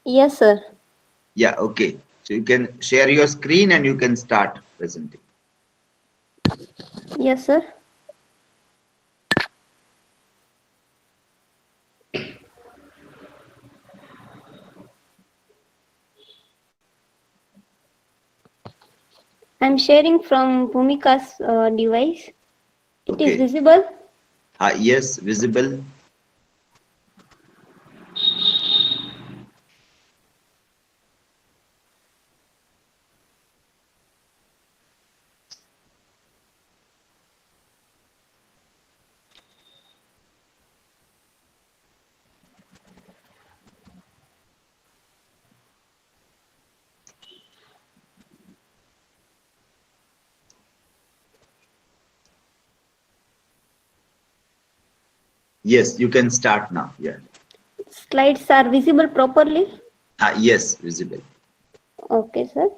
Yes, sir. Yeah, okay. So you can share your screen and you can start presenting. Yes, sir. I'm sharing from Bhumika's device. It is Okay. visible. Yes, visible. Yes, you can start now. Yeah. Slides are visible properly. Yes, visible. Okay, sir.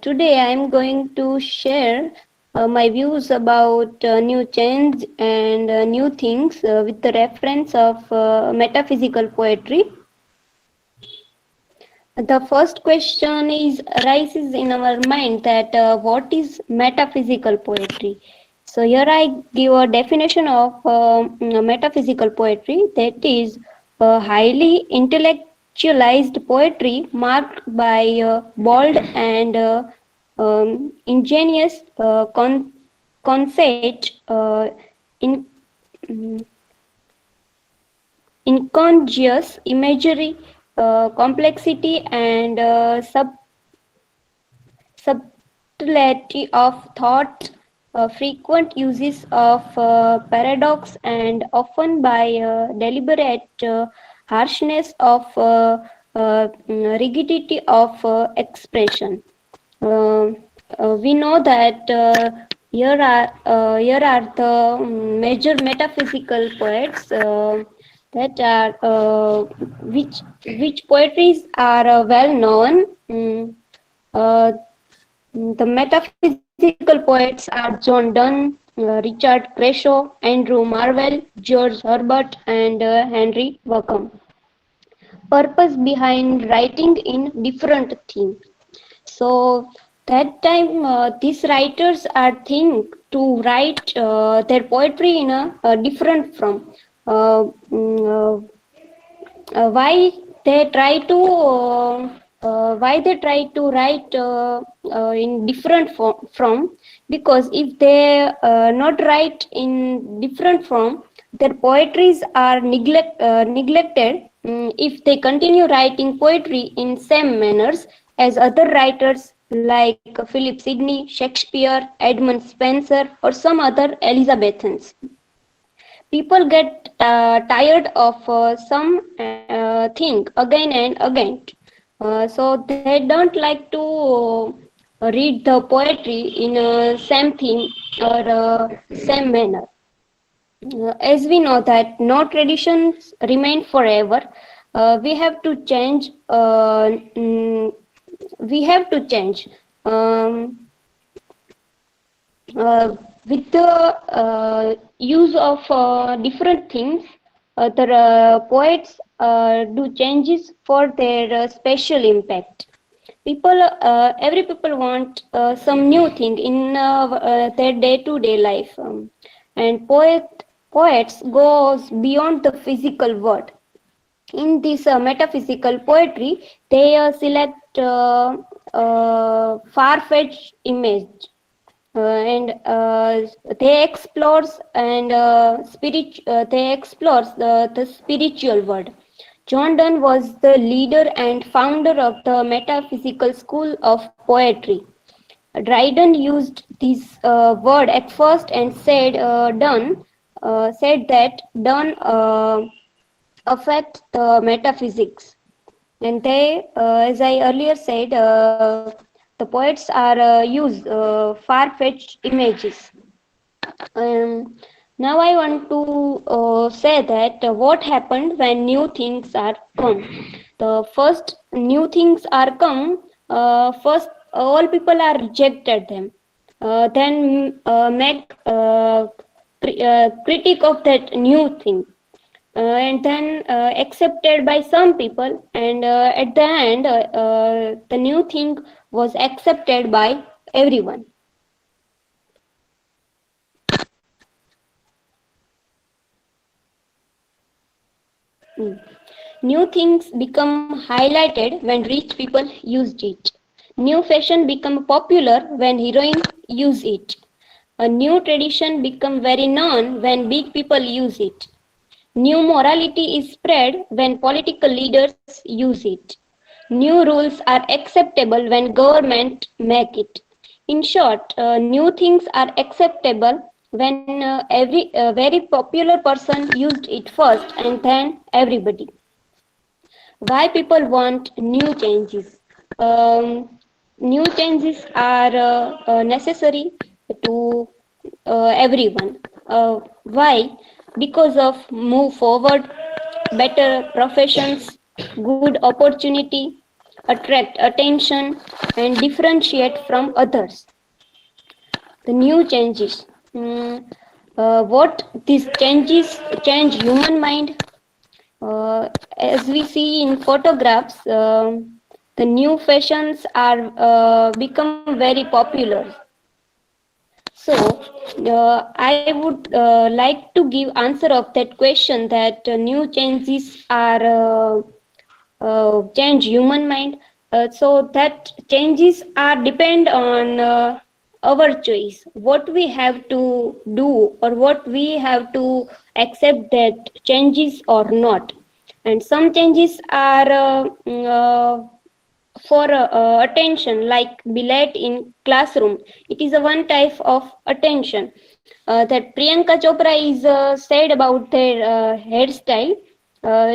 Today I am going to share my views about new change and new things with the reference of metaphysical poetry. The first question is arises in our mind that what is metaphysical poetry? So here I give a definition of metaphysical poetry, that is highly intellectualized poetry marked by bold and ingenious concept, in, mm, incongruous imagery, complexity, and subtlety of thought, frequent uses of paradox, and often by deliberate harshness of rigidity of expression. Uh, we know that here are the major metaphysical poets that are which poetries are well known. The metaphysical poets are John Donne, Richard Crashaw, Andrew Marvell, George Herbert, and Henry Wickham. Purpose behind writing in different themes. So that time, these writers are think to write their poetry in a different form. Uh, mm, why they try to write in different from, because if they not write in different form, their poetries are neglected. If they continue writing poetry in same manners as other writers like Philip Sidney, Shakespeare, Edmund Spenser, or some other Elizabethans, people get tired of some thing again and again. So they don't like to read the poetry in same theme or same manner. As we know that no traditions remain forever, we have to change. We have to change. Um, with the use of different things, the poets do changes for their special impact. Every people want some new thing in their day-to-day life, and poets goes beyond the physical world. In this metaphysical poetry, they select far-fetched image, and they explores and they explores the spiritual world. John Donne was the leader and founder of the metaphysical school of poetry. Dryden used this word at first and said that Donne affect the metaphysics. And they, as I earlier said, the poets are use far-fetched images. Now I want to say that what happened when new things are come. The first new things are come. First, all people are rejected them. Then make critique of that new thing. and then accepted by some people, and at the end the new thing was accepted by everyone. Mm. New things become highlighted when rich people used it. New fashion become popular when heroines use it. A new tradition become very known when big people use it. New morality is spread when political leaders use it. New rules are acceptable when government make it. In short, new things are acceptable when every very popular person used it first and then everybody. Why people want new changes? New changes are necessary to everyone. Why? Because of move forward, better professions, good opportunity, attract attention, and differentiate from others. The new changes. What these changes change human mind? As we see in photographs, the new fashions are become very popular. So, I would like to give answer of that question that new changes are change human mind. So that changes are depend on our choice. What we have to do or what we have to accept that changes or not. And some changes are for attention, like billet in classroom. It is a one type of attention that Priyanka Chopra is said about their hairstyle.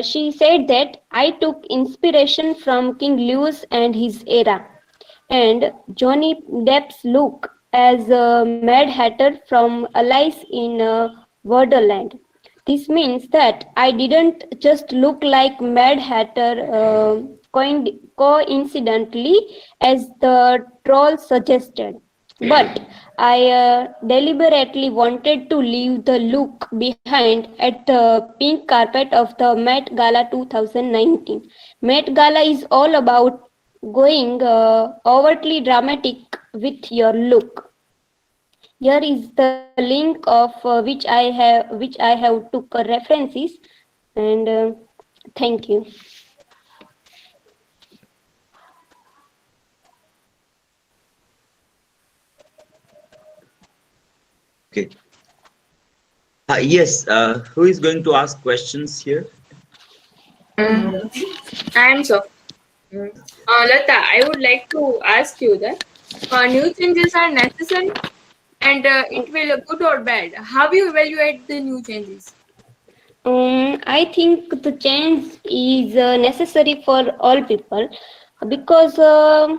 She said that I took inspiration from King Louis and his era, and Johnny Depp's look as Mad Hatter from Alice in Wonderland. This means that I didn't just look like Mad Hatter coincidentally, as the troll suggested, but I deliberately wanted to leave the look behind at the pink carpet of the Met Gala 2019. Met Gala is all about going overtly dramatic with your look. Here is the link of which I have took references, and thank you. Okay. Yes. Who is going to ask questions here? Mm, I am so. Lata, I would like to ask you that new changes are necessary and it will good or bad. How you evaluate the new changes? I think the change is necessary for all people because uh,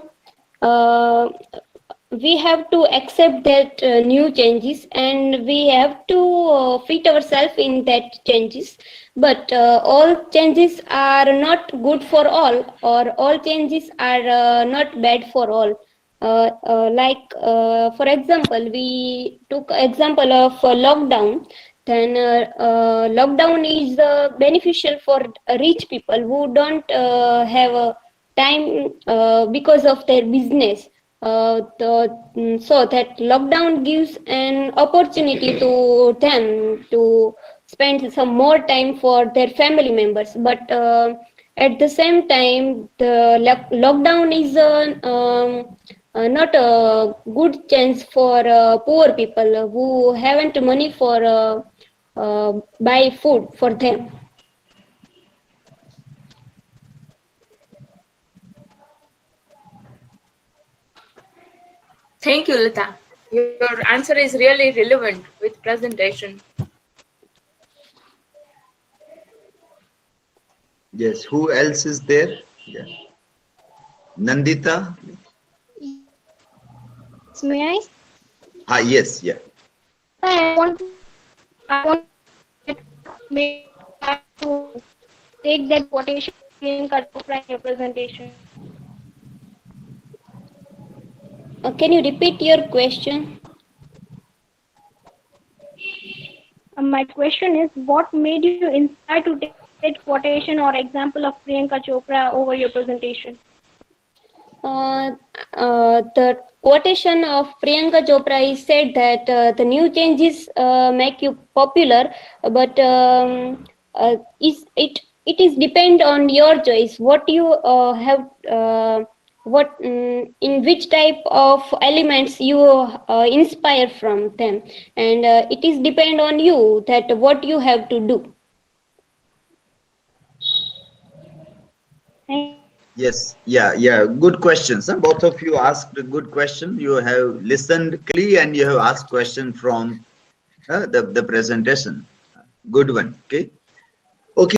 we have to accept that new changes, and we have to fit ourselves in that changes. But all changes are not good for all, or all changes are not bad for all. For example, we took example of lockdown. Then lockdown is beneficial for rich people who don't have time because of their business. So that lockdown gives an opportunity to them to spend some more time for their family members. But at the same time, the lockdown is not a good chance for poor people who haven't money for buy food for them. Thank you, Lata. Your answer is really relevant with presentation. Yes. Who else is there? Yeah. Nandita. Yes, may I? Yes. Yeah. May I to take that quotation cut off from your presentation. Can you repeat your question? My question is, what made you inspired to take that quotation or example of Priyanka Chopra over your presentation? The quotation of Priyanka Chopra is said that the new changes make you popular, but it is depend on your choice. What you have, in which type of elements you inspire from them, and it is depend on you that what you have to do. Yes, yeah. Good questions. Huh? Both of you asked a good question. You have listened clearly and you have asked question from the presentation. Good one. Okay.